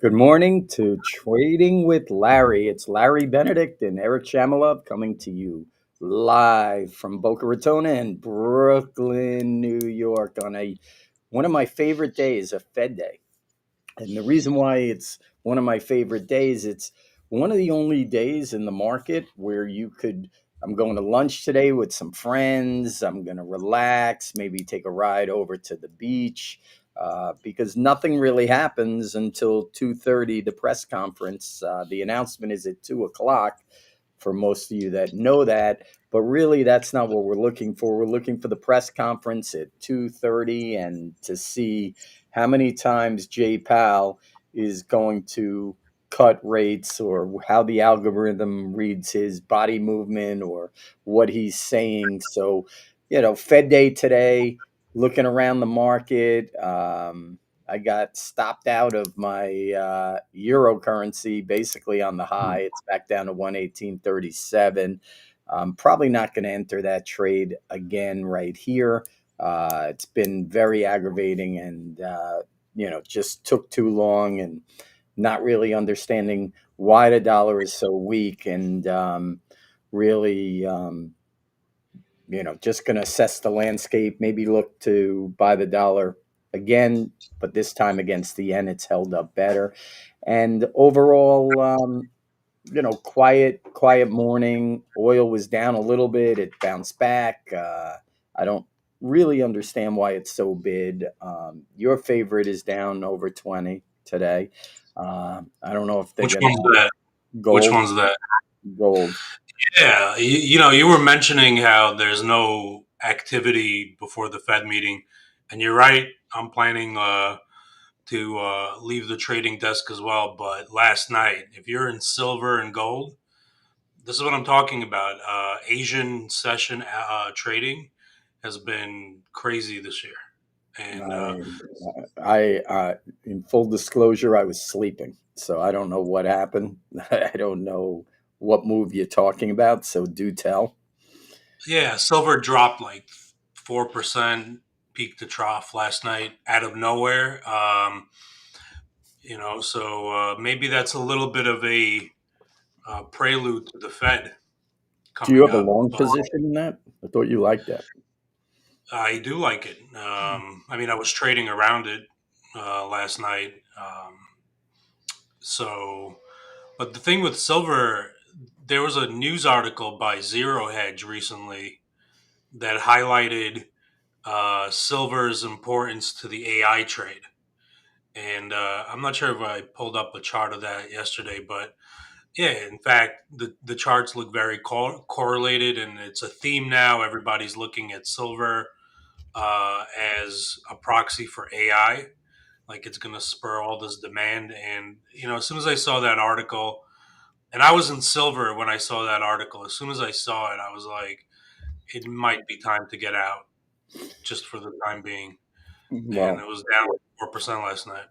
Good morning to Trading with Larry. It's Larry Benedict and Eric Shamalov coming to you live from Boca Raton and Brooklyn, New York on a one of my favorite days, a Fed day. And the reason why it's one of my favorite days, it's one of the only days in the market where I'm going to lunch today with some friends. I'm going to relax, maybe take a ride over to the beach because nothing really happens until 2:30, the press conference. The announcement is at 2 o'clock for most of you that know that. But really, that's not what we're looking for. We're looking for the press conference at 2:30 and to see how many times Jay Powell is going to cut rates or how the algorithm reads his body movement or what he's saying. So, Fed day today, looking around the market. I got stopped out of my euro currency basically on the high. It's back down to 118.37. I'm probably not going to enter that trade again right here. It's been very aggravating and, just took too long and not really understanding why the dollar is so weak and really, just going to assess the landscape, maybe look to buy the dollar again, but this time against the yen, it's held up better. And overall, quiet morning. Oil was down a little bit. It bounced back. I don't really understand why it's so bid. Your favorite is down over 20 today. I don't know if they're Which going one's to that? Which gold, one's that? gold. Yeah, you were mentioning how there's no activity before the Fed meeting, and you're right. I'm planning to leave the trading desk as well. But last night, if you're in silver and gold, this is what I'm talking about. Asian session trading has been crazy this year, and In full disclosure, I was sleeping, so I don't know what happened. I don't know what move you're talking about, so do tell. yeah, silver dropped like 4% peak to trough last night out of nowhere. So maybe that's a little bit of a prelude to the Fed Do you coming have a up. long But position in that? I thought you liked that. I do like it. I mean, I was trading around it last night. So, but the thing with silver, there was a news article by Zero Hedge recently that highlighted silver's importance to the AI trade. And I'm not sure if I pulled up a chart of that yesterday, but yeah, in fact, the charts look very correlated, and it's a theme now. Everybody's looking at silver uh, as a proxy for AI, like it's going to spur all this demand. And as soon as I saw that article, and I was in silver when I saw that article, as soon as I saw it, I was like, it might be time to get out, just for the time being. And Well, it was down 4% last night.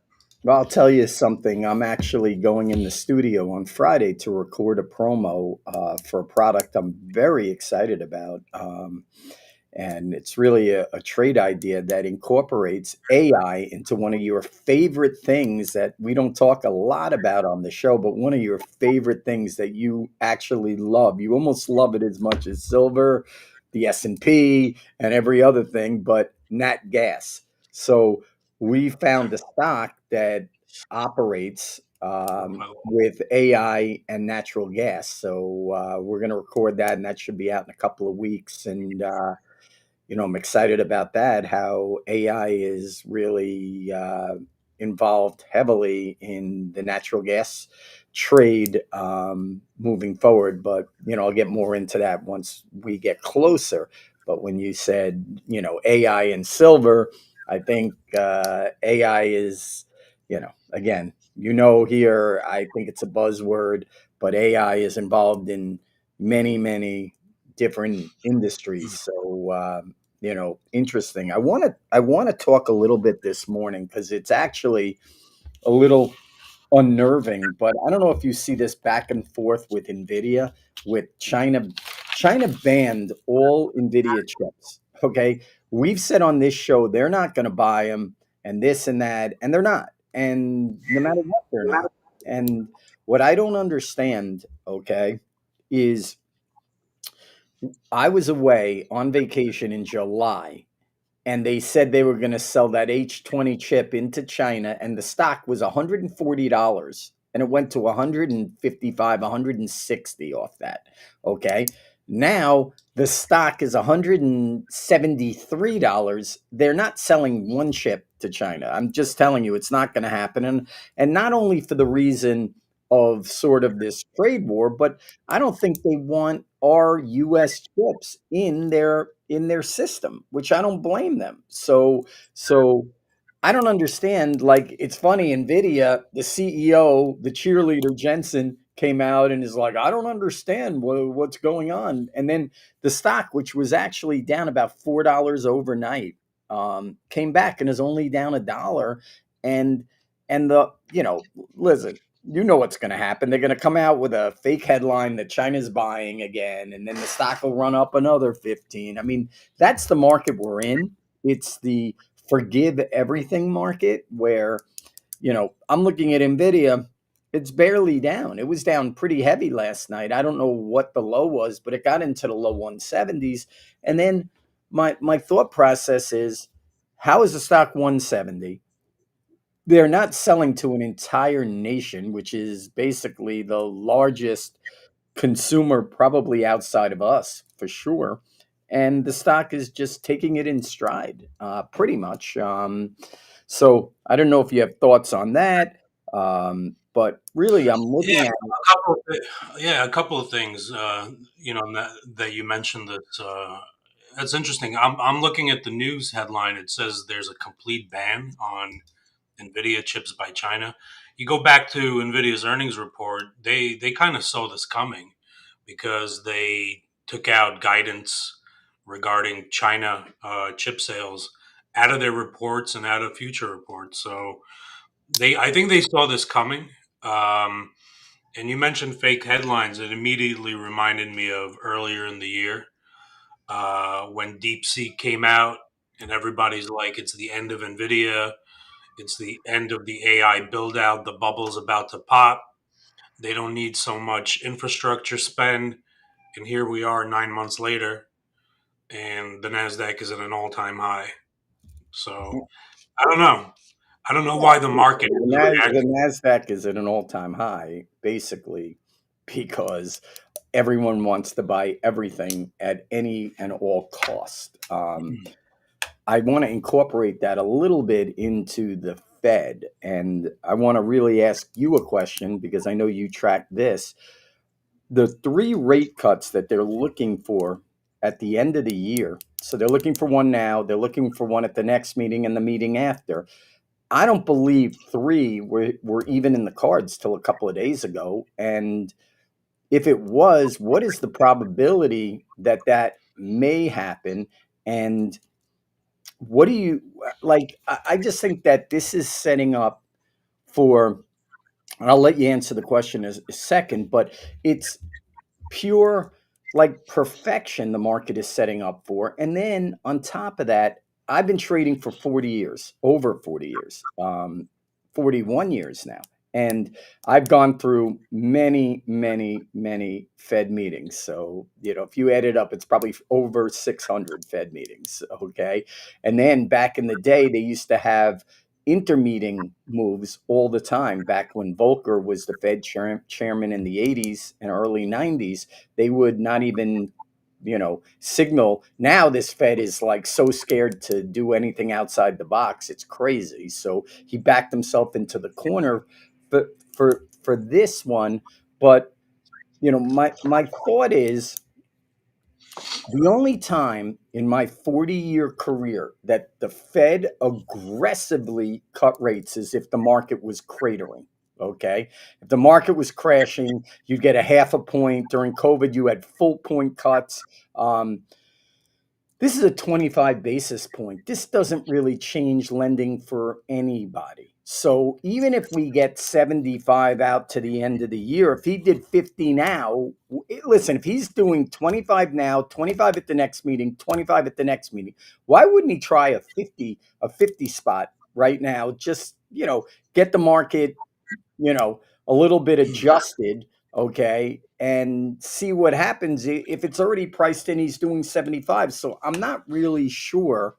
I'll tell you something. I'm actually going in the studio on Friday to record a promo for a product I'm very excited about. And it's really a trade idea that incorporates AI into one of your favorite things that we don't talk a lot about on the show, but one of your favorite things that you actually love. You almost love it as much as silver, the S&P, and every other thing, but nat gas. So we found a stock that operates with AI and natural gas. So we're going to record that, and that should be out in a couple of weeks. And I'm excited about that. How AI is really involved heavily in the natural gas trade moving forward. But I'll get more into that once we get closer. But when you said AI and silver, I think AI is again here. I think it's a buzzword, but AI is involved in many different industries. So interesting. I want to talk a little bit this morning because it's actually a little unnerving. But I don't know if you see this back and forth with Nvidia, with China. China banned all Nvidia chips. Okay, we've said on this show they're not going to buy them and this and that, and they're not. and no matter what, they're not. And what I don't understand, okay, is I was away on vacation in July, and they said they were going to sell that H20 chip into China, and the stock was $140, and it went to 155, 160 off that. Okay. Now the stock is $173. They're not selling one chip to China. I'm just telling you, it's not going to happen. And not only for the reason of sort of this trade war, but I don't think they want our US chips in their system, which I don't blame them. So I don't understand. Like, it's funny, Nvidia, the CEO, the cheerleader Jensen came out and is like, I don't understand what's going on. And then the stock, which was actually down about $4 overnight, came back and is only down $1. And the listen, you know what's going to happen. They're going to come out with a fake headline that China's buying again, and then the stock will run up another 15. I mean, that's the market we're in. It's the forgive everything market where, I'm looking at Nvidia. It's barely down. It was down pretty heavy last night. I don't know what the low was, but it got into the low 170s. And then my thought process is, how is the stock 170? They're not selling to an entire nation, which is basically the largest consumer probably outside of us for sure. And the stock is just taking it in stride, pretty much. So I don't know if you have thoughts on that, but really, I'm Yeah, looking at a couple of things. That you mentioned that. That's interesting. I'm looking at the news headline. It says there's a complete ban on Nvidia chips by China. You go back to Nvidia's earnings report. They kind of saw this coming because they took out guidance regarding China chip sales out of their reports and out of future reports. So I think they saw this coming. Um, and you mentioned fake headlines. It immediately reminded me of earlier in the year when DeepSeek came out, and everybody's like, "It's the end of Nvidia. It's the end of the AI build out. The bubble's about to pop. They don't need so much infrastructure spend." And here we are 9 months later, and the Nasdaq is at an all-time high. So I don't know. I don't know yeah, why the market is the reacting. Nasdaq is at an all-time high, basically, because everyone wants to buy everything at any and all cost. I want to incorporate that a little bit into the Fed. And I want to really ask you a question because I know you track this. The three rate cuts that they're looking for at the end of the year. So they're looking for one now, they're looking for one at the next meeting and the meeting after. I don't believe three were even in the cards till a couple of days ago. And if it was, what is the probability that that may happen? And what do you like? I just think that this is setting up for, and I'll let you answer the question as a second, but it's pure like perfection the market is setting up for. And then on top of that, I've been trading for 40 years, over 40 years, 41 years now. And I've gone through many, many, many Fed meetings. So, if you add it up, it's probably over 600 Fed meetings. Okay. And then back in the day, they used to have intermeeting moves all the time. Back when Volcker was the Fed chairman in the 80s and early 90s, they would not even signal. Now this Fed is like so scared to do anything outside the box, it's crazy. So he backed himself into the corner for this one. But my thought is, the only time in my 40-year career that the Fed aggressively cut rates is if the market was cratering. Okay. If the market was crashing, you'd get a half a point. During COVID, you had full point cuts. This is a 25 basis point. This doesn't really change lending for anybody. So even if we get 75 out to the end of the year, if he did 50 now, listen, if he's doing 25 now, 25 at the next meeting, 25 at the next meeting, why wouldn't he try a 50 spot right now? Just get the market, a little bit adjusted, okay, and see what happens if it's already priced in. He's doing 75, so I'm not really sure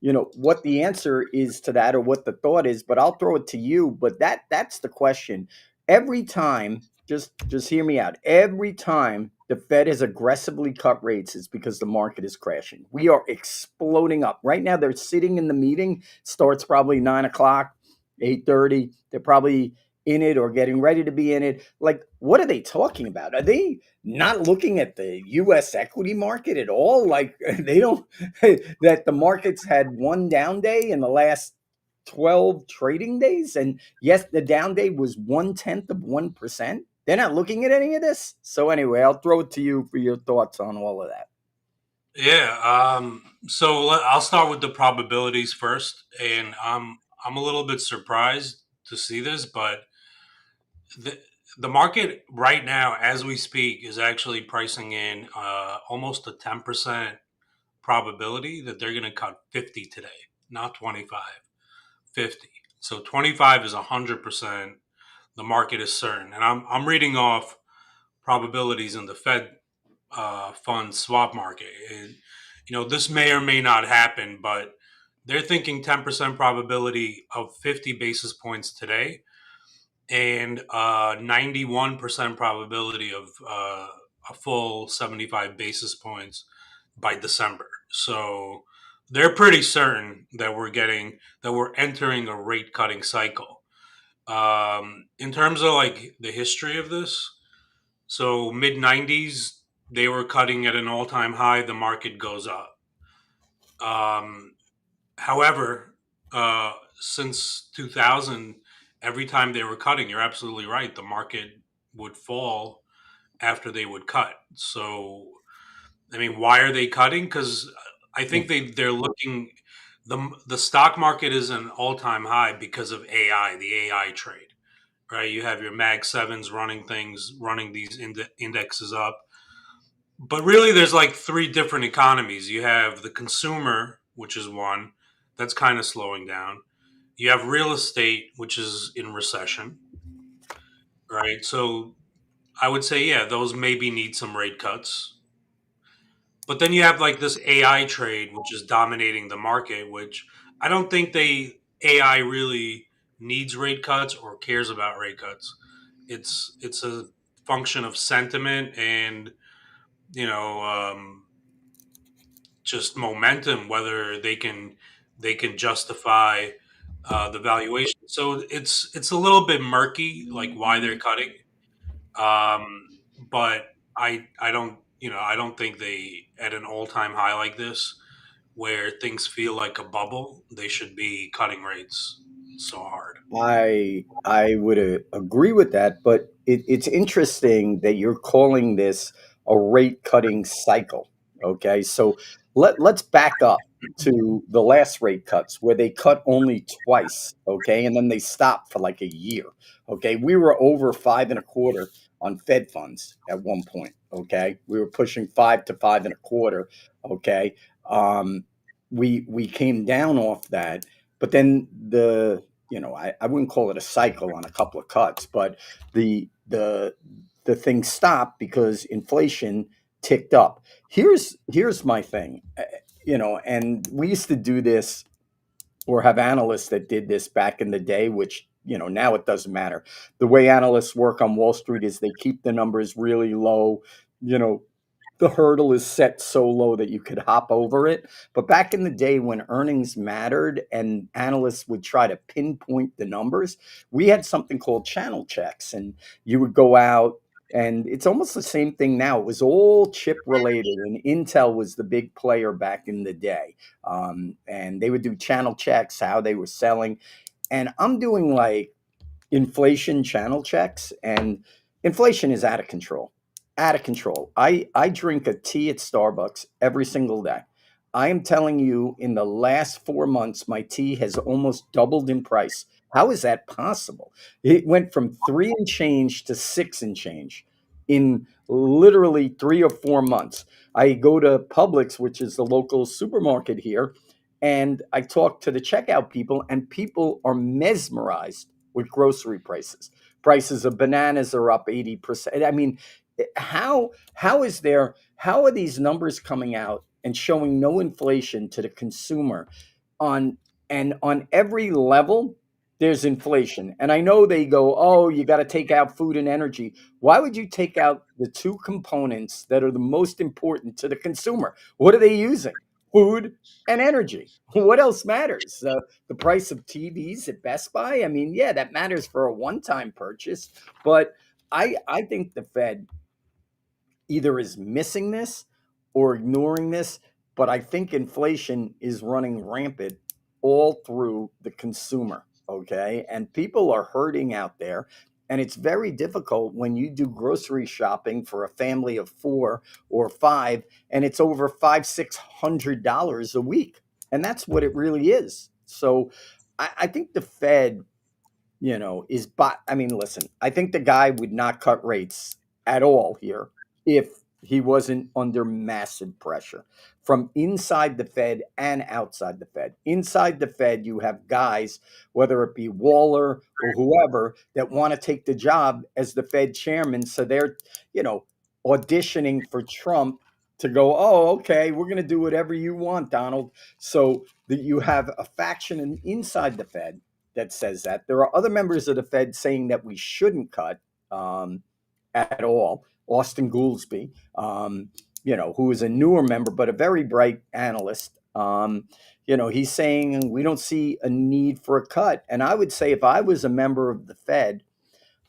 what the answer is to that or what the thought is, but I'll throw it to you. But that's the question. Every time, just hear me out. Every time the Fed has aggressively cut rates, it's because the market is crashing. We are exploding up right now. They're sitting in the meeting, starts probably 9 o'clock, 8:30. They're probably in it or getting ready to be in it. Like, what are they talking about? Are they not looking at the US equity market at all? Like, they don't that the markets had one down day in the last 12 trading days. And yes, the down day was 1/10 of 1%. They're not looking at any of this. So, anyway, I'll throw it to you for your thoughts on all of that. Yeah. I'll start with the probabilities first, and I'm a little bit surprised to see this, but the the market right now, as we speak, is actually pricing in almost a 10% probability that they're going to cut 50 today, not 25, 50. So 25 is 100%. The market is certain, and I'm reading off probabilities in the Fed fund swap market. And, this may or may not happen, but they're thinking 10% probability of 50 basis points today and 91% probability of a full 75 basis points by December. So they're pretty certain that we're entering a rate cutting cycle. In terms of like the history of this, so mid 90s, they were cutting at an all time high. The market goes up. Um, However, since 2000, every time they were cutting, you're absolutely right. The market would fall after they would cut. So, I mean, why are they cutting? Because I think they're looking. The stock market is an all time high because of AI, the AI trade, right? You have your Mag sevens running things, running these indexes up. But really, there's like three different economies. You have the consumer, which is one that's kind of slowing down. You have real estate, which is in recession, right? So I would say, yeah, those maybe need some rate cuts. But then you have like this AI trade, which is dominating the market, which I don't think AI really needs rate cuts or cares about rate cuts. It's a function of sentiment and you know just momentum, whether they can justify the valuation. So it's a little bit murky, like why they're cutting. But I don't think they at an all time high like this, where things feel like a bubble, they should be cutting rates so hard. I would agree with that, but it's interesting that you're calling this a rate cutting cycle. Okay, so let's back up to the last rate cuts where they cut only twice. Okay, and then they stopped for like a year. Okay, we were over 5.25 on Fed funds at one point. Okay, we were pushing 5 to 5.25. Okay, um, we came down off that, but then I wouldn't call it a cycle on a couple of cuts, but the thing stopped because inflation ticked up. Here's my thing, and we used to do this or have analysts that did this back in the day, which now it doesn't matter. The way analysts work on Wall Street is they keep the numbers really low. You know, the hurdle is set so low that you could hop over it. But back in the day when earnings mattered and analysts would try to pinpoint the numbers, we had something called channel checks. And you would go out, and it's almost the same thing now. It was all chip related, and Intel was the big player back in the day. And they would do channel checks, how they were selling. And I'm doing like inflation channel checks, and inflation is out of control. Out of control. I drink a tea at Starbucks every single day. I am telling you, in the last 4 months, my tea has almost doubled in price. How is that possible? It went from three and change to six and change in literally 3 or 4 months. I go to Publix, which is the local supermarket here, And I talk to the checkout people, and people are mesmerized with grocery prices. Prices of bananas are up 80%. I mean, how are these numbers coming out and showing no inflation to the consumer on on every level? There's inflation. And I know they go, "Oh, you got to take out food and energy." Why would you take out the two components that are the most important to the consumer? What are they using? Food and energy. What else matters? The price of TVs at Best Buy? I mean, yeah, that matters for a one-time purchase, but I think the Fed either is missing this or ignoring this, but I think inflation is running rampant all through the consumer, okay? And people are hurting out there. And it's very difficult when you do grocery shopping for a family of four or five, and it's over $600 a week. And that's what it really is. So I think the Fed, is but I mean, listen, I think the guy would not cut rates at all here if he wasn't under massive pressure from inside the Fed and outside the Fed. Inside the Fed, you have guys, whether it be Waller or whoever, that want to take the job as the Fed chairman. So they're, you know, auditioning for Trump to go, oh, okay, we're going to do whatever you want, Donald. So that you have a faction inside the Fed that says that. There are other members of the Fed saying that we shouldn't cut at all. Austin Goolsbee, who is a newer member but a very bright analyst, he's saying we don't see a need for a cut. And I would say if I was a member of the Fed,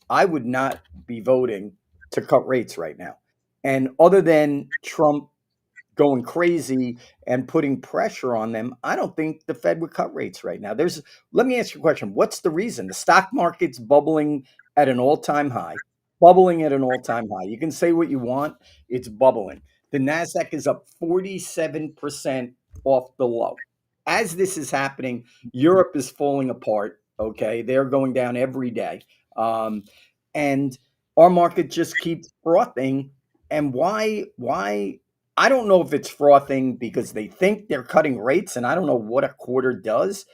I would not be voting to cut rates right now. And other than Trump going crazy and putting pressure on them, I don't think the Fed would cut rates right now. Let me ask you a question. What's the reason? The stock market's bubbling at an all-time high. Bubbling at an all-time high. You can say what you want, it's bubbling. The Nasdaq is up 47% off the low. As this is happening, Europe is falling apart, okay? They're going down every day. And our market just keeps frothing. And why I don't know if it's frothing because they think they're cutting rates, and I don't know what a quarter does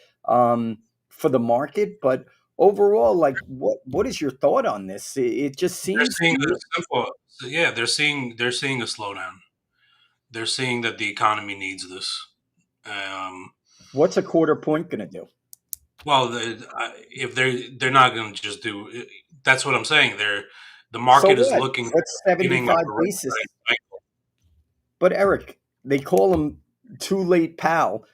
for the market. But overall, like, what is your thought on this? It just They're seems seeing to a me, simple, yeah. They're seeing a slowdown. They're seeing that the economy needs this. Um, what's a quarter point going to do? well, if they're not going to just do. That's what I'm saying. The So market is what? looking for What's the beginning of 75 a rate basis? cycle. But Eric, they call him too late pal.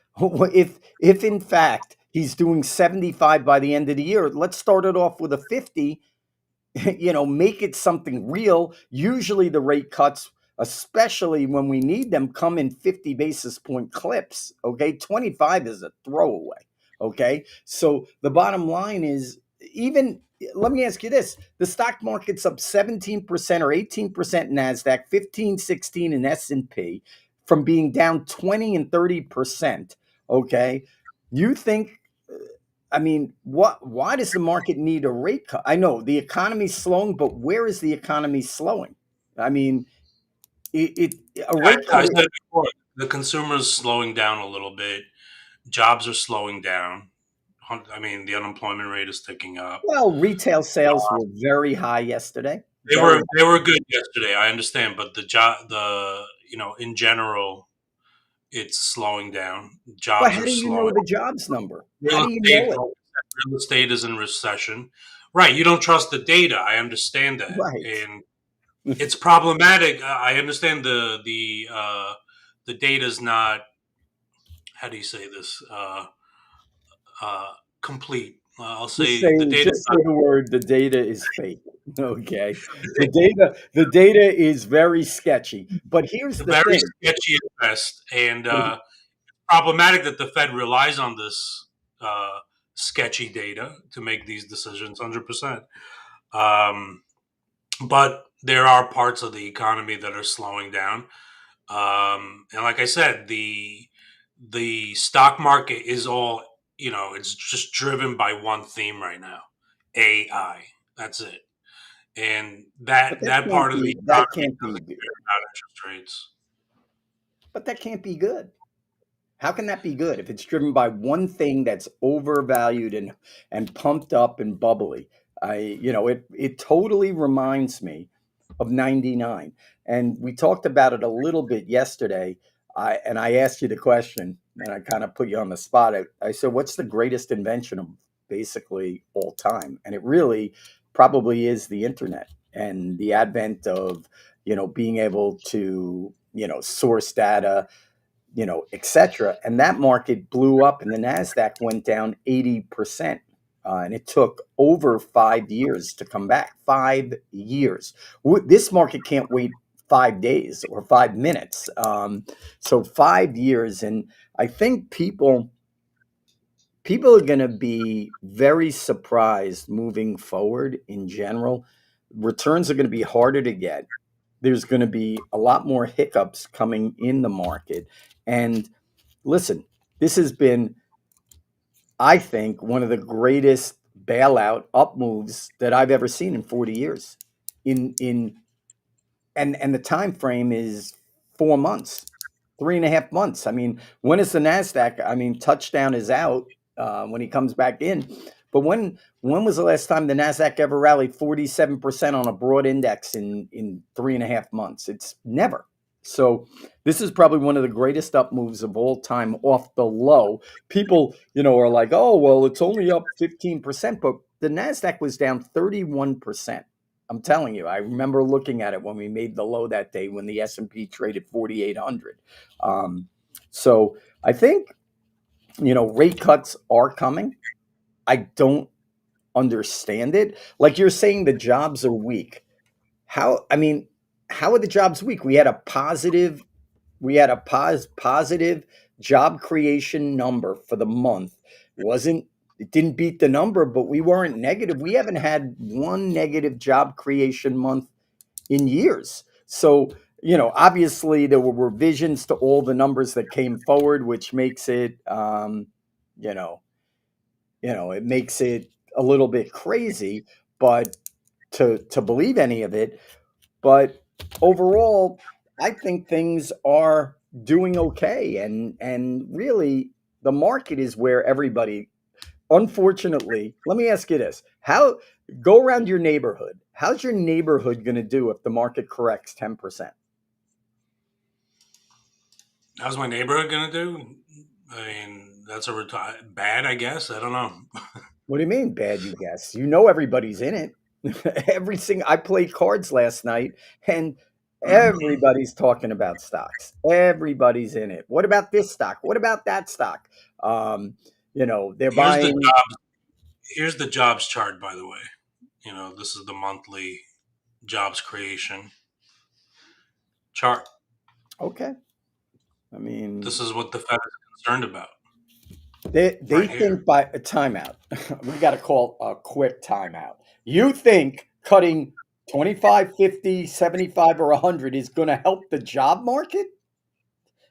If in fact he's doing 75 by the end of the year, let's start it off with a 50. Make it something real. Usually the rate cuts, especially when we need them, come in 50 basis point clips. Okay. 25 is a throwaway. Okay. So the bottom line is, even let me ask you this: the stock market's up 17% or 18% NASDAQ, 15, 16 in S&P from being down 20 and 30%. Okay. You think, I mean, why does the market need a rate cut? I know the economy's slowing, but where is the economy slowing? I mean, a rate cut. I said it before. The consumer's slowing down a little bit. Jobs are slowing down. I mean, the unemployment rate is ticking up. Well, retail sales were very high yesterday. They Very were high. they were good yesterday. I understand, but in general, it's slowing down. But Jobs how are do you slowing. know the jobs number? How Real do you know estate, it? real estate is in recession. Right. You don't trust the data. I understand that, Right. and it's problematic. I understand the data is not. How do you say this? Uh, complete. I'll Just say say the data is just say not the word. The data is fake. Okay. The data is very sketchy. But here's the very thing. sketchy at best, and problematic that the Fed relies on this uh, sketchy data to make these decisions. 100%. Um, but there are parts of the economy that are slowing down. And like I said, the stock market is all it's just driven by one theme right now: AI. That's it, and But that part of the that economy can't be doesn't good. care about interest rates. But that can't be good. How can that be good if it's driven by one thing that's overvalued and pumped up and bubbly? It totally reminds me of 99. And we talked about it a little bit yesterday. I asked you the question, and I kind of put you on the spot. I said, what's the greatest invention of basically all time? And it really probably is the internet and the advent of, being able to, source data, etc. And that market blew up, and the Nasdaq went down 80%. And it took over 5 years to come back. 5 years. This market can't wait 5 days or 5 minutes. So 5 years, and I think people are going to be very surprised moving forward in general. Returns are going to be harder to get. There's going to be a lot more hiccups coming in the market. And listen, this has been, I think, one of the greatest bailout up moves that I've ever seen in 40 years. In and the time frame is 4 months, 3.5 months. I mean, when is the Nasdaq? I mean, touchdown is out when he comes back in. But when was the last time the Nasdaq ever rallied 47% on a broad index in 3.5 months? It's never. So this is probably one of the greatest up moves of all time off the low. People, are like, oh, well, it's only up 15%, but the Nasdaq was down 31%. I'm telling you, I remember looking at it when we made the low that day when the S&P traded 4,800. So I think, rate cuts are coming. I don't understand it. Like you're saying, the jobs are weak. I mean, how are the jobs weak? We had a positive job creation number for the month. It didn't beat the number, but we weren't negative. We haven't had one negative job creation month in years. So, obviously there were revisions to all the numbers that came forward, which makes it, you know, it makes it a little bit crazy, but to believe any of it. But overall, I think things are doing okay, and really, the market is where everybody. Unfortunately, let me ask you this: how go around your neighborhood? How's your neighborhood going to do if the market corrects 10%? How's my neighborhood gonna do? I mean, that's bad, I guess. I don't know. What do you mean, bad? You guess. You know everybody's in it. I played cards last night, and everybody's talking about stocks. Everybody's in it. What about this stock? What about that stock? They're here's the buying. here's the jobs chart, by the way. This is the monthly jobs creation chart. Okay. I This mean, is what the Fed is concerned about they right here. think by a timeout. We got to call a quick timeout. You think cutting 25, 50, 75, or 100 is going to help the job market?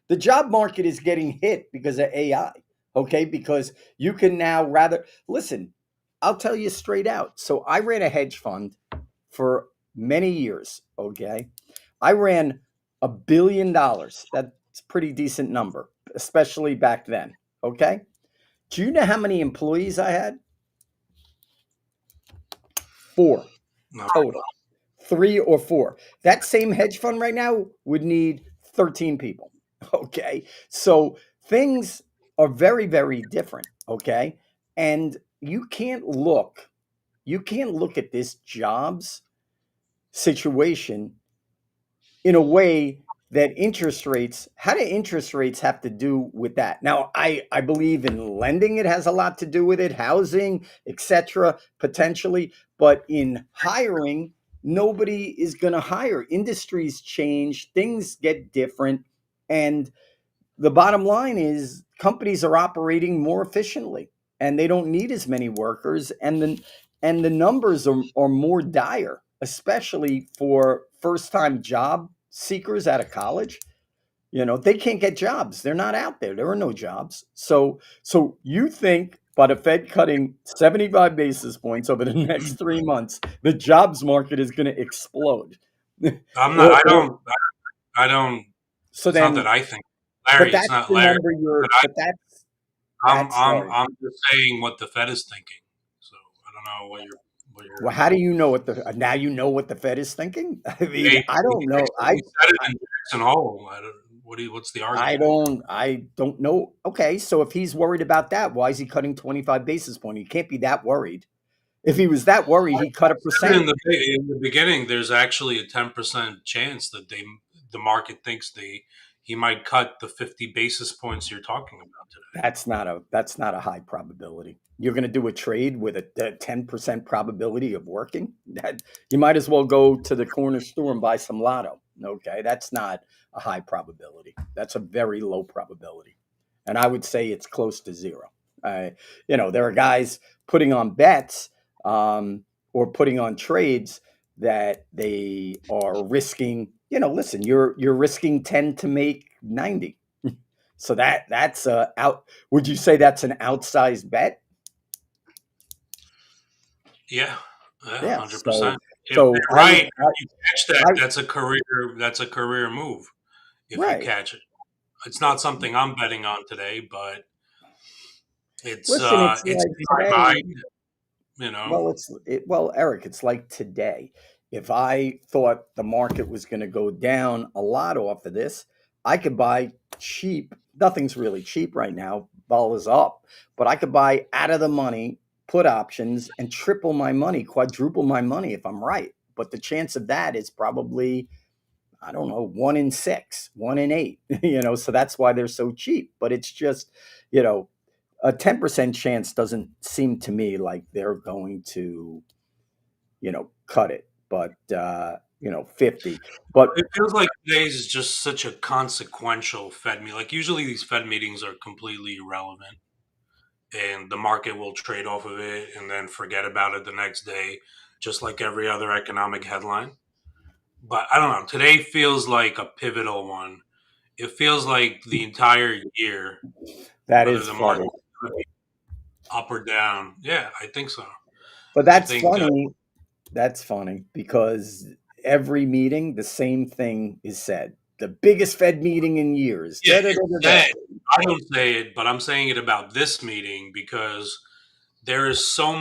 The job market is getting hit because of AI. Okay, because you can now rather listen. I'll tell you straight out. So I ran a hedge fund for many years. Okay, I ran $1 billion. That's a pretty decent number, especially back then. Okay, do you know how many employees I had? Four No, total, three or four. That same hedge fund right now would need 13 people. Okay. So things are very, very different. Okay. And you can't look at this jobs situation in a way that how do interest rates have to do with that? Now, I believe in lending, it has a lot to do with it, housing, etc., potentially, but in hiring, nobody is going to hire. Industries change, things get different, and the bottom line is companies are operating more efficiently and they don't need as many workers, and the numbers are more dire, especially for first time job seekers out of college. They can't get jobs. They're not out there. There are no jobs. So you think by the Fed cutting 75 basis points over the next 3 months, the jobs market is going to explode? I'm not. or, I or don't. I don't. so It's not that then I think. But Larry. It's that's not the Larry. number But you're. But I'm that's I'm sorry. I'm just saying what the Fed is thinking. So I don't know what Well, you're. how do you know what the now you know what the Fed is thinking? I mean, He, I he don't know. actually said it in Jackson Hole. I don't. What's the argument? I don't know. Okay, so if he's worried about that, why is he cutting 25 basis point? He can't be that worried. If he was that worried, he cut a Said percent. in the beginning, there's actually a 10% chance that the market thinks he might cut the 50 basis points you're talking about today. That's not a high probability. You're going to do a trade with a 10% probability of working. That you might as well go to the corner store and buy some lotto. Okay, that's not a high probability. That's a very low probability, and I would say it's close to zero. I, there are guys putting on bets or putting on trades that they are risking. Listen, you're risking 10 to make 90. So that's out. Would you say that's an outsized bet? Yeah, yeah, Yeah. 100%. So If so they're I would right, if you catch that, I that's a career move. If you right. catch it, it's not something I'm betting on today, but Listen, it's it's like in my today. mind. You know, Well, Eric, it's like today. If I thought the market was going to go down a lot off of this, I could buy cheap. Nothing's really cheap right now. Vol is up, but I could buy out of the money, put options, and triple my money, quadruple my money if I'm right. But the chance of that is probably, I don't know, 1 in 6, 1 in 8. So that's why they're so cheap. But it's just, you know, a 10% chance doesn't seem to me like they're going to, cut it, but 50. But it feels like today's is just such a consequential Fed meeting. Like usually these Fed meetings are completely irrelevant, and the market will trade off of it and then forget about it the next day, just like every other economic headline. But I don't know. Today feels like a pivotal one. It feels like the entire year, that whether is the market funny. is going to be up or down. Yeah, I think so. But I that's think funny. That's funny because every meeting, the same thing is said. The biggest Fed meeting in years. yeah, Da, da, da, it's da, da. said. I don't say it, but I'm saying it about this meeting because there is so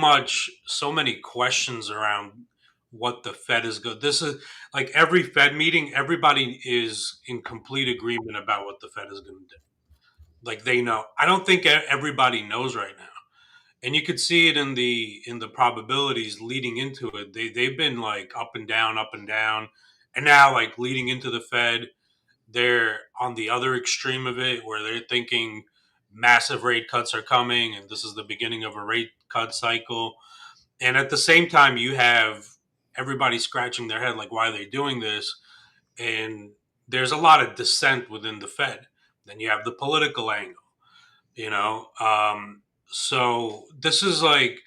many questions around what the Fed is good. This is like every Fed meeting, everybody is in complete agreement about what the Fed is going to do. Like they know. I don't think everybody knows right now, and you could see it in the probabilities leading into it. They've been like up and down, and now like leading into the Fed, they're on the other extreme of it where they're thinking massive rate cuts are coming and this is the beginning of a rate cut cycle. And at the same time, you have everybody scratching their head like, why are they doing this? And there's a lot of dissent within the Fed. Then you have the political angle, you know? So this is like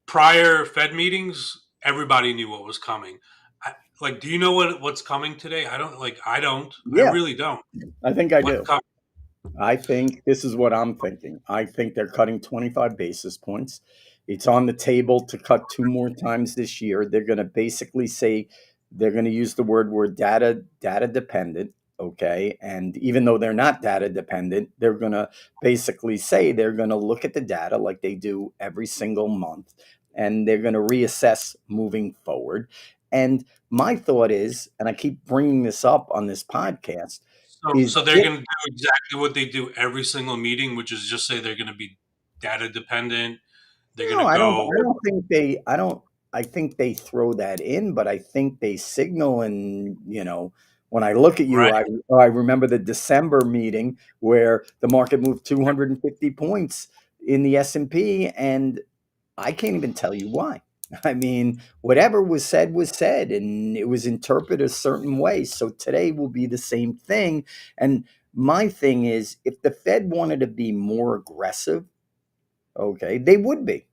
prior Fed meetings, everybody knew what was coming. Like, do you know what's coming today? I don't like. I don't. I Yeah, really don't. I think I What's do. coming? I think this is what I'm thinking. I think they're cutting 25 basis points. It's on the table to cut two more times this year. They're going to basically say they're going to use the word we're data dependent, okay? And even though they're not data dependent, they're going to basically say they're going to look at the data like they do every single month and they're going to reassess moving forward. And my thought is, and I keep bringing this up on this podcast, is So they're if going to do exactly what they do every single meeting, which is just say they're going to be data dependent. They're going no, to I don't. go I don't think they. I don't. I think they throw that in, but I think they signal. And when I look at you, right. I remember the December meeting where the market moved 250 points in the S&P, and I can't even tell you why. I mean, whatever was said, and it was interpreted a certain way. So today will be the same thing. And my thing is, if the Fed wanted to be more aggressive, okay, they would be.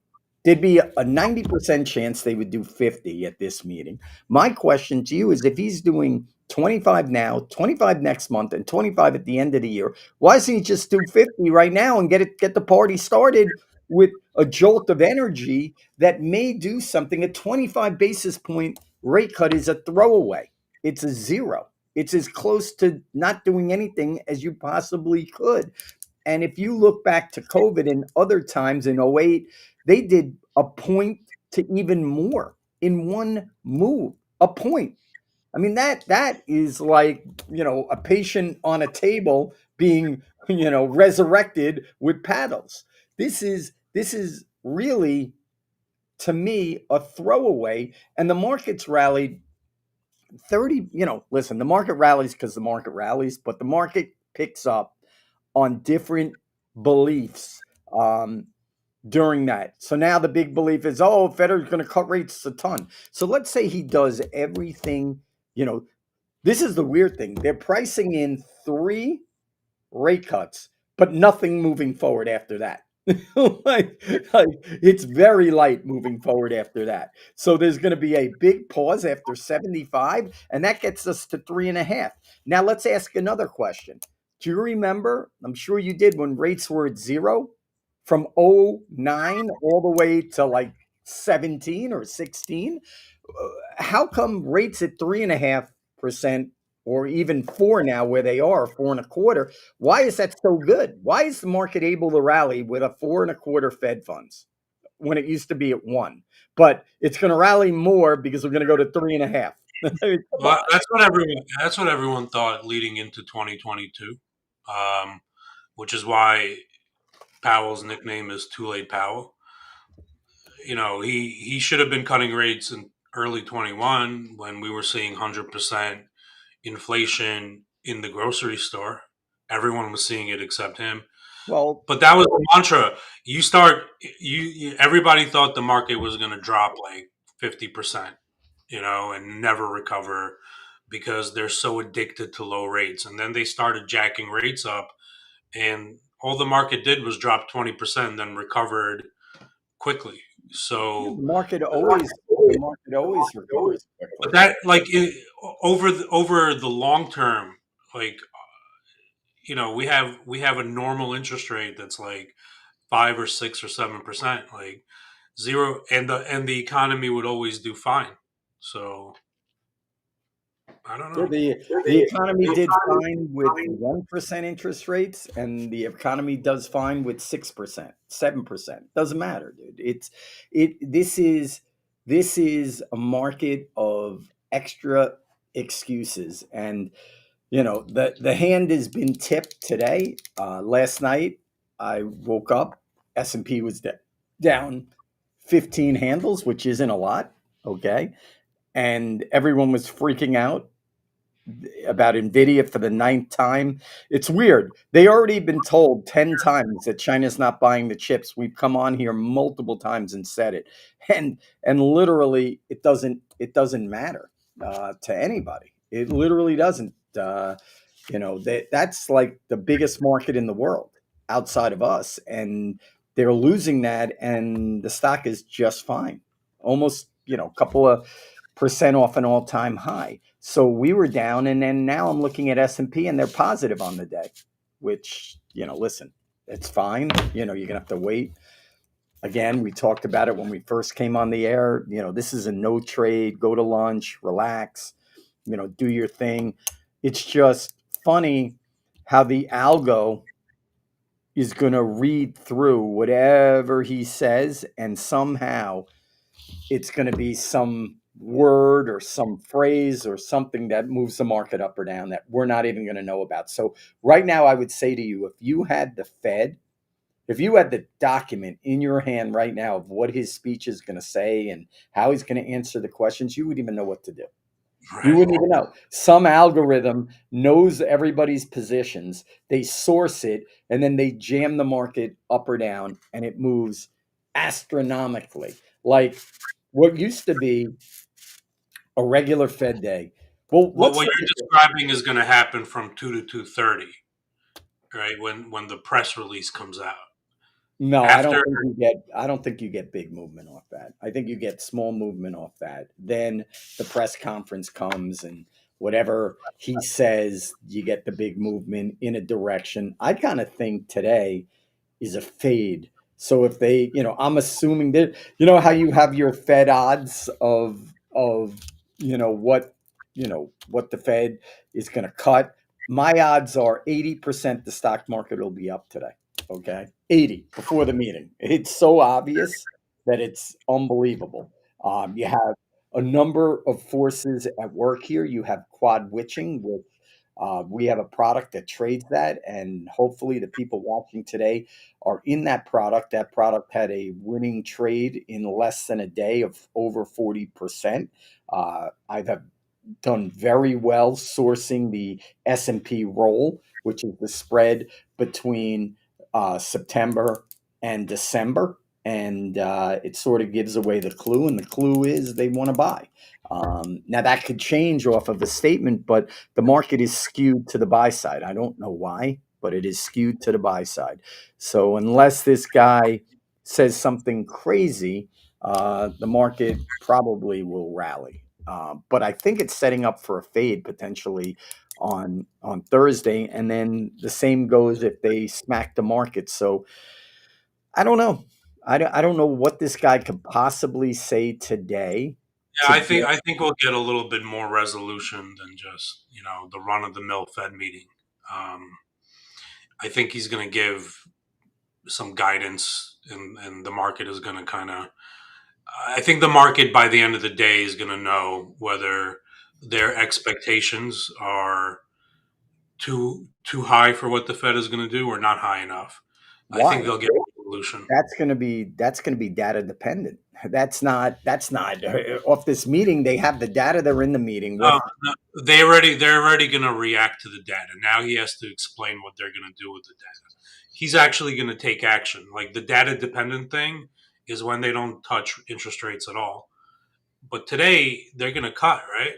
There'd be a 90% chance they would do 50 at this meeting. My question to you is if he's doing 25 now, 25 next month, and 25 at the end of the year, why doesn't he just do 50 right now and get the party started with a jolt of energy that may do something? A 25 basis point rate cut is a throwaway. It's a zero. It's as close to not doing anything as you possibly could. And if you look back to COVID and other times in '08, they did a point to even more in one move, a point. I mean, that is like, a patient on a table being, resurrected with paddles. This is really, to me, a throwaway. And the markets rallied 30, listen, the market rallies because the market rallies, but the market picks up on different beliefs during that. So now the big belief is, oh, Federer's going to cut rates a ton. So let's say he does everything, you know, this is the weird thing. They're pricing in three rate cuts, but nothing moving forward after that. like, like it's very light moving forward after that. So there's going to be a big pause after 75, and that gets us to 3.5. Now let's ask another question. Do you remember? I'm sure you did when rates were at zero from '09 all the way to like 17 or 16. How come rates at 3.5% or even four now, where they are 4.25? Why is that so good? Why is the market able to rally with a 4.25 Fed funds when it used to be at one? But it's going to rally more because we're going to go to 3.5. Come Well, on. that's what everyone thought leading into 2022, um, which is why Powell's nickname is Too Late Powell. He should have been cutting rates in early 21 when we were seeing 100% inflation in the grocery store. Everyone was seeing it except him. Well, But that was the mantra. Everybody thought the market was going to drop like 50%, and never recover because they're so addicted to low rates. And then they started jacking rates up, and all the market did was drop 20% and then recovered quickly. the So, market always recovers but quickly. that like over the long term, like we have a normal interest rate that's like 5 or 6 or 7%, like zero, and the economy would always do fine. So I don't Yeah, know. the economy did fine with 1% interest rates, and the economy does fine with 6%, 7%. Doesn't matter, dude. It this is a market of extra excuses, and the hand has been tipped today. Last night, I woke up. S&P was down 15 handles, which isn't a lot. Okay, and everyone was freaking out about Nvidia for the ninth time. It's weird. They already been told 10 times that China's not buying the chips. We've come on here multiple times and said it. And literally it doesn't matter to anybody. It literally doesn't. That's like the biggest market in the world outside of us, and they're losing that, and the stock is just fine. Almost, a couple of percent off an all-time high. So we were down, and then now I'm looking at S&P, and they're positive on the day, which, listen, it's fine. You're gonna have to wait. Again, we talked about it when we first came on the air. This is a no trade. Go to lunch, relax, do your thing. It's just funny how the algo is going to read through whatever he says, and somehow it's going to be some word or some phrase or something that moves the market up or down that we're not even going to know about. So right now, I would say to you, if you had the document in your hand right now of what his speech is going to say and how he's going to answer the questions, you wouldn't even know what to do. You Right. wouldn't even know. Some algorithm knows everybody's positions. They source it, and then they jam the market up or down, and it moves astronomically. Like what used to be a regular Fed day. Well, What let's what look you're at this. describing is going to happen from 2 to 2:30, right? When the press release comes out. No, I After don't think you get. I don't think you get big movement off that. I think you get small movement off that. Then the press conference comes, and whatever he says, you get the big movement in a direction. I kind of think today is a fade. So if they, I'm assuming that, how you have your Fed odds of what. what the Fed is going to cut. My odds are 80% the stock market will be up today. Okay. 80 before the meeting. It's so obvious that it's unbelievable. You have a number of forces at work here. You have quad witching with we have a product that trades that, and hopefully the people watching today are in that product. That product had a winning trade in less than a day of over 40%. I've have done very well sourcing the S&P roll, which is the spread between September and December. And it sort of gives away the clue. And the clue is they want to buy. Now, that could change off of a statement, but the market is skewed to the buy side. I don't know why, but it is skewed to the buy side. So, unless this guy says something crazy, the market probably will rally. But I think it's setting up for a fade potentially on Thursday, and then the same goes if they smack the market. So I don't know. I don't know what this guy could possibly say today Yeah, to get. I think we'll get a little bit more resolution than just the run of the mill Fed meeting. Um, I think he's going to give some guidance, and the market is going to kind of. I think the market by the end of the day is going to know whether their expectations are too high for what the Fed is going to do or not high enough. I think Why? they'll get a resolution. That's going to be data dependent. That's not off this meeting. They have the data. They're in the meeting. What? No, they're already going to react to the data. Now he has to explain what they're going to do with the data. He's actually going to take action. Like the data dependent thing is when they don't touch interest rates at all. But today they're going to cut, right?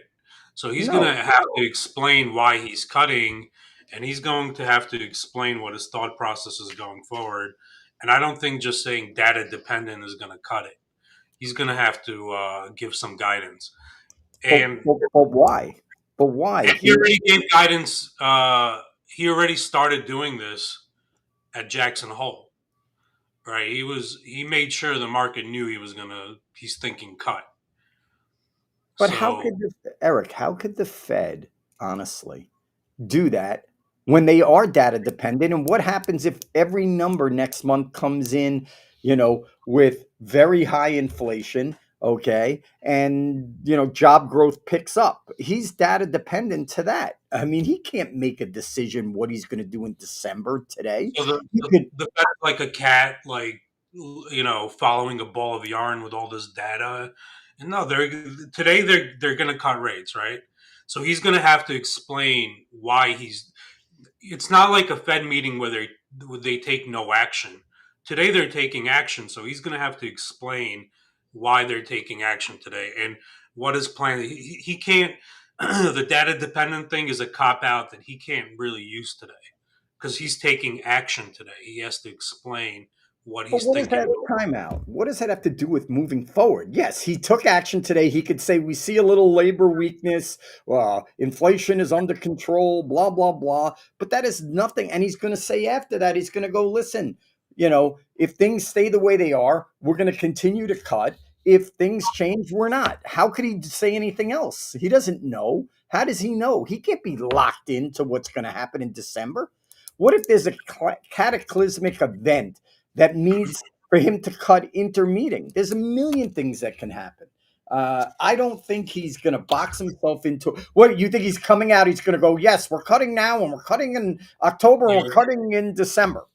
So he's going to No. have to explain why he's cutting, and he's going to have to explain what his thought process is going forward. And I don't think just saying data dependent is going to cut it. He's going to have to give some guidance. But And but, but why? But why? he already gave guidance. He already started doing this at Jackson Hole, right? He made sure the market knew he's thinking cut. But how could So Eric? How could the Fed honestly do that when they are data dependent? And what happens if every number next month comes in, with very high inflation, okay, and job growth picks up? He's data dependent to that. I mean, he can't make a decision what he's going to do in December today. So He could, the Fed's like a cat, like following a ball of yarn with all this data. And no, they're going to cut rates, right? So he's going to have to explain why he's. It's not like a Fed meeting where they take no action. Today they're taking action, so he's going to have to explain why they're taking action today and what his plan. He can't. The data dependent thing is a cop out that he can't really use today because he's taking action today. He has to explain what But he's what does thinking. that timeout? What does that have to do with moving forward? Yes, he took action today. He could say we see a little labor weakness. Inflation is under control. Blah blah blah. But that is nothing. And he's going to say after that, he's going to go listen. If things stay the way they are, we're going to continue to cut. If things change, we're not. How could he say anything else? He doesn't know. How does he know? He can't be locked into what's going to happen in December. What if there's a cataclysmic event that needs for him to cut intermeeting? There's a million things that can happen. I don't think he's going to box himself into what you think he's coming out. He's going to go, yes, we're cutting now, and we're cutting in October, and Yeah, we're cutting in December.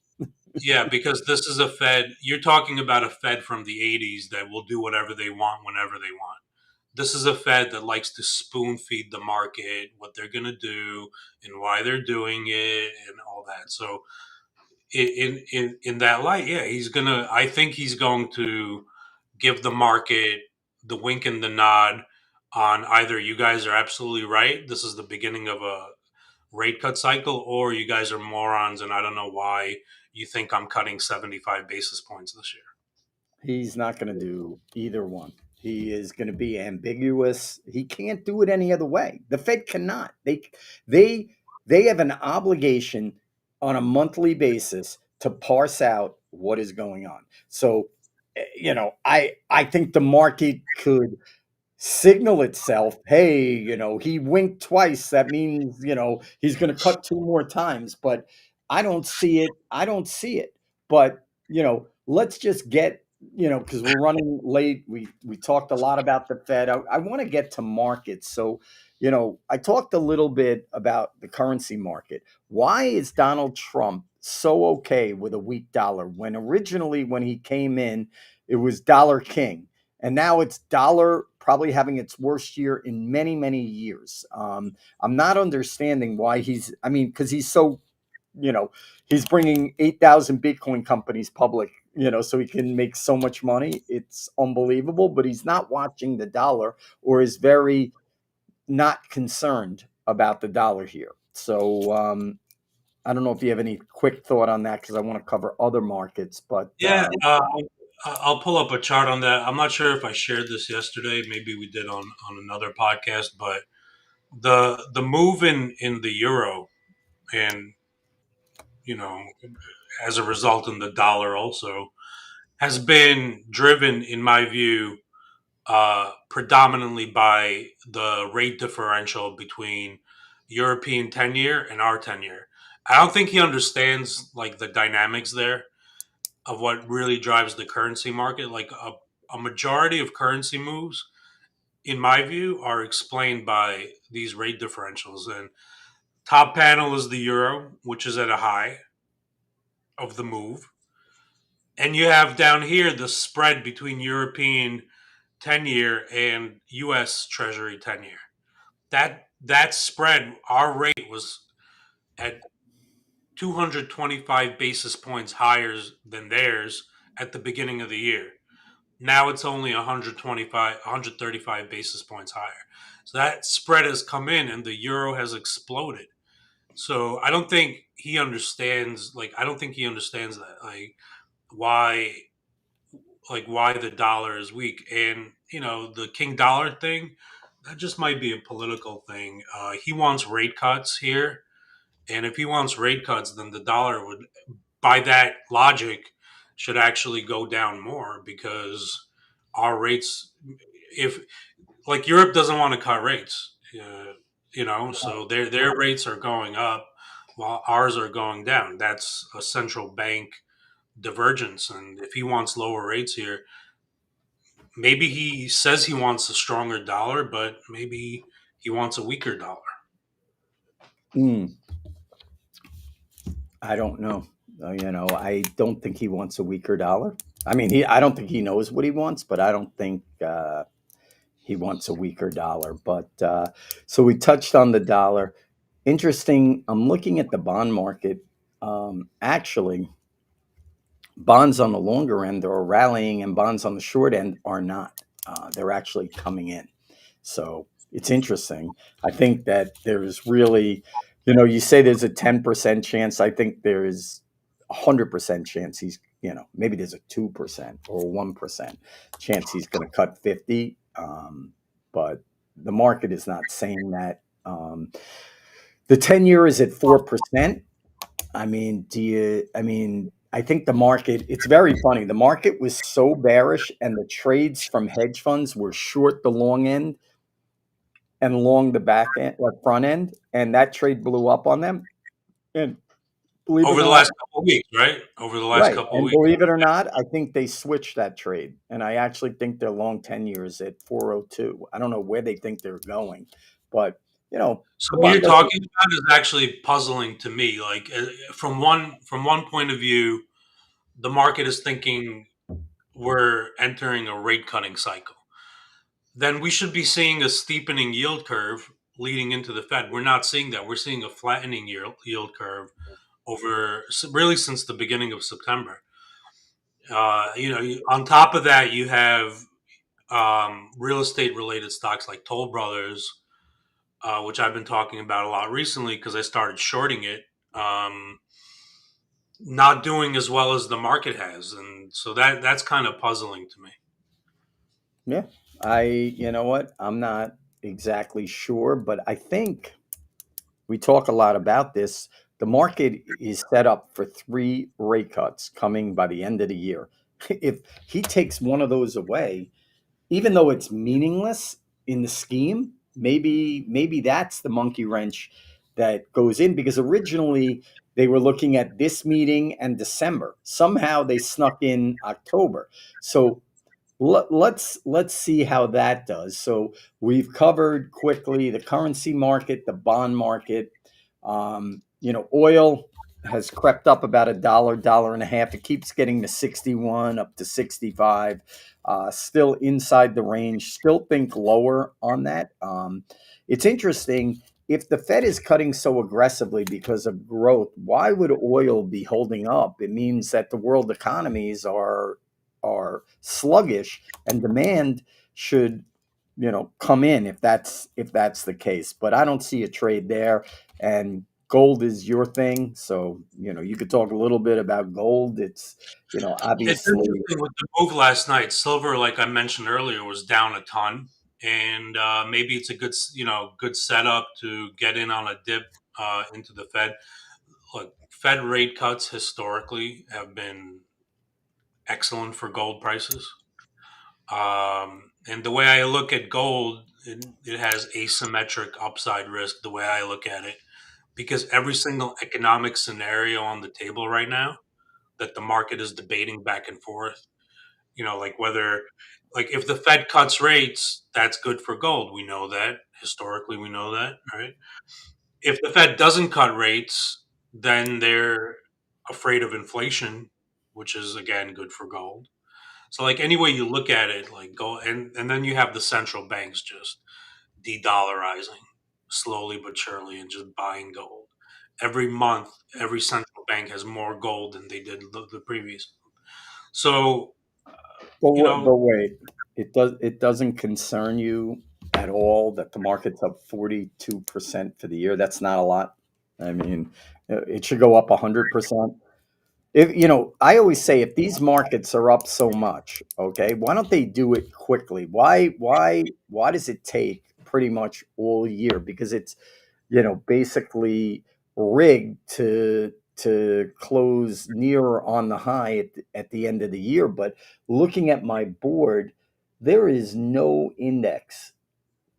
yeah, because this is a Fed. You're talking about a Fed from the '80s that will do whatever they want whenever they want. This is a Fed that likes to spoon feed the market what they're going to do and why they're doing it and all that. So in that light, yeah, he's gonna. I think he's going to give the market the wink and the nod on either you guys are absolutely right. This is the beginning of a rate cut cycle, or you guys are morons, and I don't know why you think I'm cutting 75 basis points this year. He's not going to do either one. He is going to be ambiguous. He can't do it any other way. The Fed cannot. They they have an obligation on a monthly basis to parse out what is going on. So, I think the market could signal itself, hey, he winked twice. That means, he's going to cut two more times. But I don't see it. I don't see it. But, let's just get, because we're running late. We talked a lot about the Fed. I want to get to markets. So, I talked a little bit about the currency market. Why is Donald Trump so okay with a weak dollar when originally when he came in, it was dollar king? And now it's dollar probably having its worst year in many, many years. I'm not understanding why I mean, because he's so, you know, he's bringing 8,000 Bitcoin companies public, so he can make so much money. It's unbelievable, but he's not watching the dollar or is very not concerned about the dollar here. So I don't know if you have any quick thought on that because I want to cover other markets, but Yeah, I'll pull up a chart on that. I'm not sure if I shared this yesterday. Maybe we did on another podcast, but the move in the euro and you know as a result in the dollar also has been driven, in my view, predominantly by the rate differential between European 10-year and our 10-year. I don't think he understands like the dynamics there of what really drives the currency market. Like a majority of currency moves, in my view, are explained by these rate differentials. And top panel is the euro, which is at a high of the move. And you have down here the spread between European 10-year and US Treasury 10-year. That spread, our rate was at 225 basis points higher than theirs at the beginning of the year. Now it's only 125, 135 basis points higher. So that spread has come in and the euro has exploded. So I don't think he understands, I don't think he understands that, why, why the dollar is weak. And, the king dollar thing, that just might be a political thing. He wants rate cuts here. And if he wants rate cuts, then the dollar would, by that logic, should actually go down more because our rates, if like Europe doesn't want to cut rates, so their rates are going up while ours are going down. That's a central bank divergence, and if he wants lower rates here, maybe he says he wants a stronger dollar, but maybe he wants a weaker dollar. mm, I don't know. I don't think he wants a weaker dollar. I mean, I don't think he knows what he wants, but I don't think he wants a weaker dollar. But so we touched on the dollar. Interesting. I'm looking at the bond market. Actually, bonds on the longer end are rallying, and bonds on the short end are not. They're actually coming in. So it's interesting. I think that there's really, you say there's a 10% chance. I think there is 100% chance he's, maybe there's a 2% or 1% chance he's going to cut 50. But the market is not saying that. The 10-year is at 4%. I think the market, it's very funny. The market was so bearish, and the trades from hedge funds were short the long end and long the back end or front end, and that trade blew up on them. And believe it Over or the not, last couple of weeks, right? Over the last right. couple of And weeks. believe it or not, I think they switched that trade. And I actually think they're long 10 years at 402. I don't know where they think they're going, but So the what bond you're doesn't. talking about is actually puzzling to me. From one point of view, the market is thinking we're entering a rate cutting cycle. Then we should be seeing a steepening yield curve leading into the Fed. We're not seeing that. We're seeing a flattening yield curve really since the beginning of September. On top of that, you have real estate related stocks like Toll Brothers, which I've been talking about a lot recently because I started shorting it. Not doing as well as the market has, and so that's kind of puzzling to me. Yeah. You know what? I'm not exactly sure, but I think we talk a lot about this. The market is set up for three rate cuts coming by the end of the year. If he takes one of those away, even though it's meaningless, in the scheme, maybe that's the monkey wrench that goes in, because originally they were looking at this meeting and December. Somehow they snuck in October. So let's see how that does. So we've covered quickly the currency market, the bond market. Oil has crept up about a dollar, dollar and a half. It keeps getting to 61, up to 65. Still inside the range. Still think lower on that. It's interesting. If the Fed is cutting so aggressively because of growth, why would oil be holding up? It means that the world economies are sluggish, and demand should come in if that's the case. But I don't see a trade there. And gold is your thing, so you could talk a little bit about gold. It's It's obviously. interesting with the move last night. Silver, like I mentioned earlier, was down a ton, and maybe it's a good setup to get in on a dip into the Fed. Look, Fed rate cuts historically have been excellent for gold prices. And the way I look at gold, it has asymmetric upside risk. The way I look at it, because every single economic scenario on the table right now that the market is debating back and forth, like whether, like if the Fed cuts rates, that's good for gold. We know that historically, we know that, right? If the Fed doesn't cut rates, then they're afraid of inflation, which is again good for gold. So like any way you look at it, like gold, and then you have the central banks just de-dollarizing slowly but surely and just buying gold. Every month, every central bank has more gold than they did the previous. So, But you what? know, But wait, it doesn't concern you at all that the market's up 42% for the year? That's not a lot. I mean, it should go up 100%. If I always say, if these markets are up so much, okay, why don't they do it quickly? Why does it take pretty much all year? Because it's basically rigged to close near on the high at the end of the year. But looking at my board, there is no index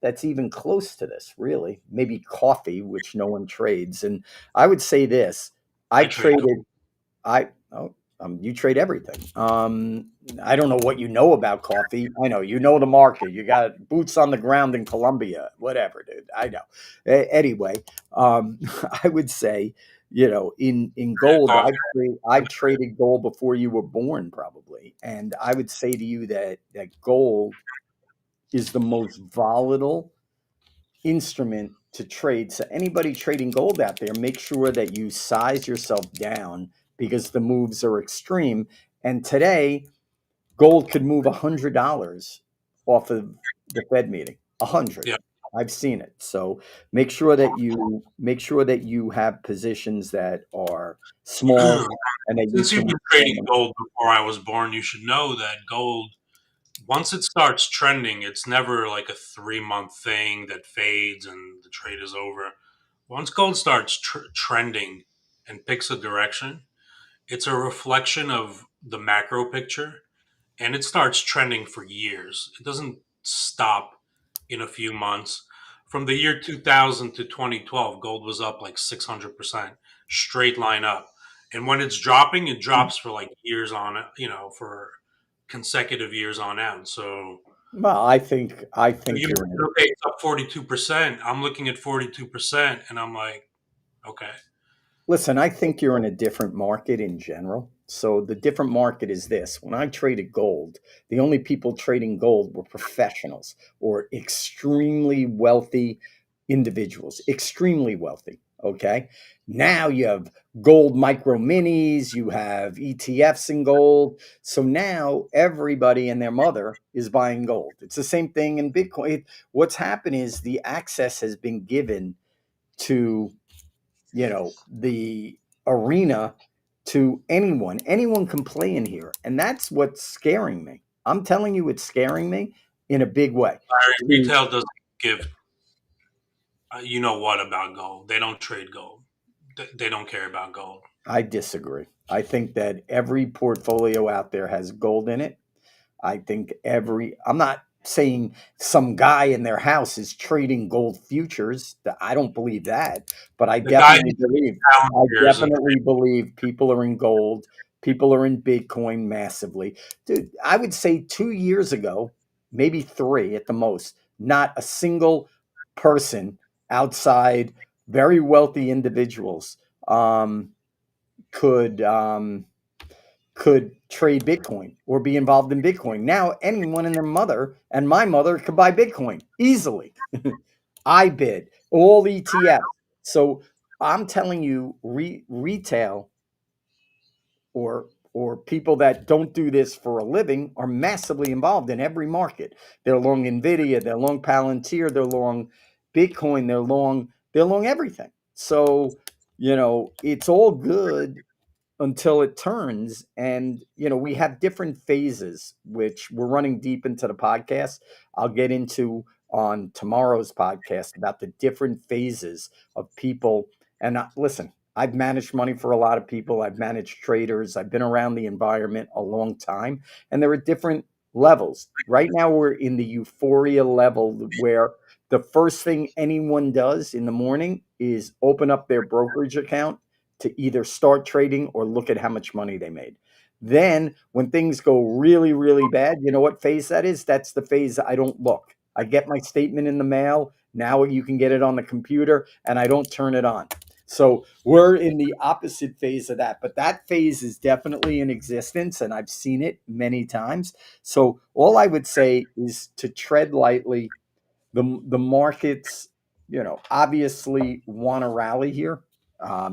that's even close to this, really. Maybe coffee, which no one trades. And I would say this: I I've trade gold. traded. I oh, you trade everything. I don't know what you know about coffee. I know you know the market. You got boots on the ground in Colombia, whatever, dude. I know. Anyway, um, I would say, in gold, Coffee. I've traded gold before you were born, probably, and I would say to you that gold is the most volatile instrument to trade. So anybody trading gold out there, make sure that you size yourself down, because the moves are extreme. And today, gold could move $100 off of the Fed meeting. 100. Yeah. I've seen it. So make sure that you have positions that are small and that you Since can you've been withstand trading them. gold before I was born, you should know that gold, once it starts trending, it's never like a 3 month thing that fades and the trade is over. Once gold starts trending and picks a direction, it's a reflection of the macro picture, and it starts trending for years. It doesn't stop in a few months. From the year 2000 to 2012, gold was up like 600%, straight line up. And when it's dropping, it drops for like years on it, for consecutive years on out. So Well, I think you you're in mentioned, okay, it's up 42%. I'm looking at 42%, and I'm like, okay, Listen, I think you're in a different market in general. So the different market is this: when I traded gold, the only people trading gold were professionals or extremely wealthy individuals, extremely wealthy. Okay. Now you have gold micro minis, you have ETFs in gold. So now everybody and their mother is buying gold. It's the same thing in Bitcoin. What's happened is the access has been given to the arena, to anyone can play in here, and that's what's scaring me. I'm telling you, it's scaring me in a big way. Larry, To retail doesn't give you know what about gold. They don't trade gold. They don't care about gold. I disagree. I think that every portfolio out there has gold in it. I think I'm not saying some guy in their house is trading gold futures. I don't believe that, but The guy who found I shares of definitely believe people are in gold. People are in Bitcoin massively. Dude, I would say 2 years ago, maybe three at the most, not a single person outside very wealthy individuals um, could could trade Bitcoin or be involved in Bitcoin. Now, anyone and their mother and my mother could buy Bitcoin easily. I bid all ETFs. So I'm telling you, retail or people that don't do this for a living are massively involved in every market. They're long Nvidia, they're long Palantir, they're long Bitcoin, they're long everything. So, it's all good until it turns. And we have different phases, which we're running deep into the podcast. I'll get into on tomorrow's podcast about the different phases of people. And listen, I've managed money for a lot of people. I've managed traders. I've been around the environment a long time, and there are different levels. Right now we're in the euphoria level, where the first thing anyone does in the morning is open up their brokerage account to either start trading or look at how much money they made. Then, when things go really, really bad, you know what phase that is? That's the phase I don't look. I get my statement in the mail. Now you can get it on the computer, and I don't turn it on. So we're in the opposite phase of that. But that phase is definitely in existence, and I've seen it many times. So all I would say is to tread lightly. The markets, obviously want to rally here.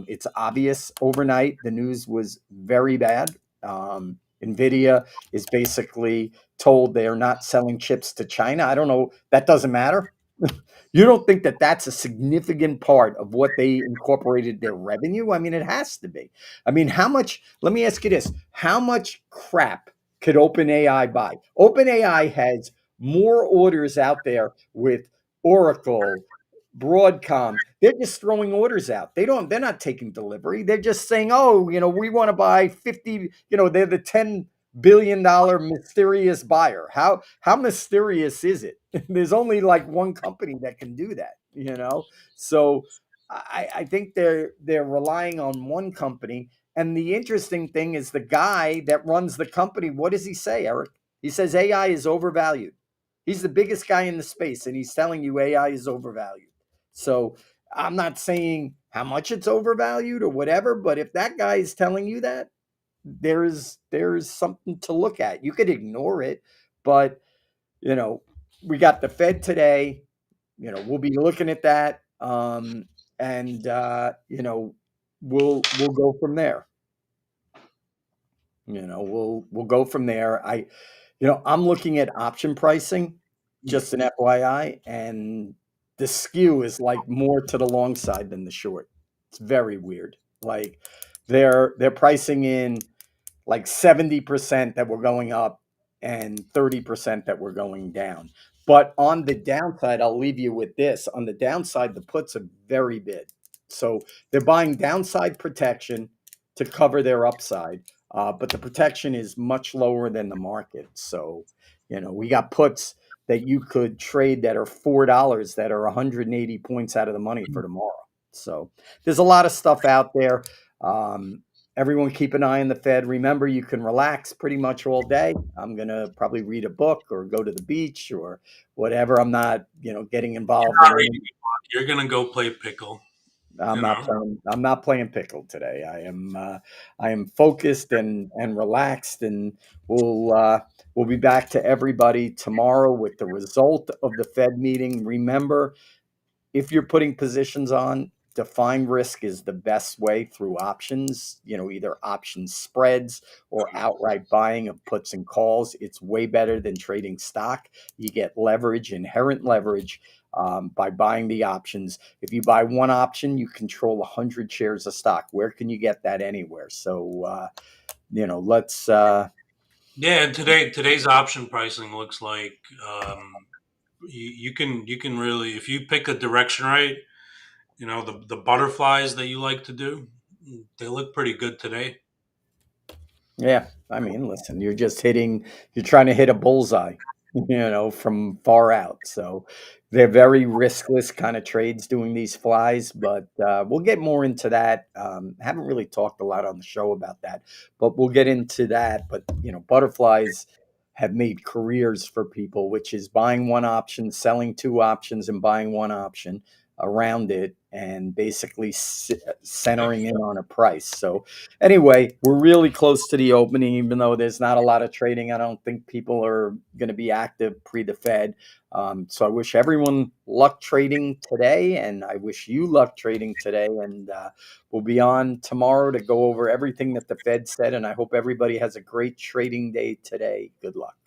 It's obvious overnight. The news was very bad. Nvidia is basically told they are not selling chips to China. I don't know. That doesn't matter. You don't think that that's a significant part of what they incorporated their revenue? I mean, it has to be. I mean, how much? Let me ask you this: how much crap could OpenAI buy? OpenAI has more orders out there with Oracle, Broadcom. They're just throwing orders out. They're not taking delivery. They're just saying, "Oh, we want to buy 50, they're the $10 billion mysterious buyer." How mysterious is it? There's only like one company that can do that. So I think they're relying on one company. And the interesting thing is the guy that runs the company, what does he say, Eric? He says AI is overvalued. He's the biggest guy in the space, and he's telling you AI is overvalued. So I'm not saying how much it's overvalued or whatever, but if that guy is telling you that, there's something to look at. You could ignore it, but you know, we got the Fed today. We'll be looking at that, and we'll go from there. We'll go from there. I'm looking at option pricing, just an FYI, and the skew is like more to the long side than the short. It's very weird. Like they're pricing in like 70% that we're going up and 30% that we're going down. But on the downside, I'll leave you with this. On the downside, the puts are very big. So they're buying downside protection to cover their upside, but the protection is much lower than the market. So, we got puts that you could trade that are $4 that are 180 points out of the money for tomorrow. So there's a lot of stuff out there. Um, Everyone keep an eye on the Fed. Remember, you can relax pretty much all day. I'm going to probably read a book or go to the beach or whatever. I'm not, getting You're involved not in reading any. a book. You're gonna go play pickle. You know. I'm not playing pickle today. I am focused and relaxed, and we'll be back to everybody tomorrow with the result of the Fed meeting. Remember, if you're putting positions on, define risk is the best way through options, either option spreads or outright buying of puts and calls. It's way better than trading stock. You get leverage, inherent leverage, by buying the options. If you buy one option, you control 100 shares of stock. Where can you get that anywhere? So, let's. Yeah, and today's option pricing looks like you can really, if you pick a direction right, the butterflies that you like to do, they look pretty good today. Yeah, I mean, listen, you're trying to hit a bullseye. from far out. So they're very riskless kind of trades doing these flies, but we'll get more into that. Haven't really talked a lot on the show about that, but we'll get into that. But, butterflies have made careers for people, which is buying one option, selling two options, and buying one option around it, and basically Yep. centering in on a price. So anyway, we're really close to the opening, even though there's not a lot of trading. I don't think people are going to be active pre the Fed. So I wish everyone luck trading today, and I wish you luck trading today. And we'll be on tomorrow to go over everything that the Fed said. And I hope everybody has a great trading day today. Good luck.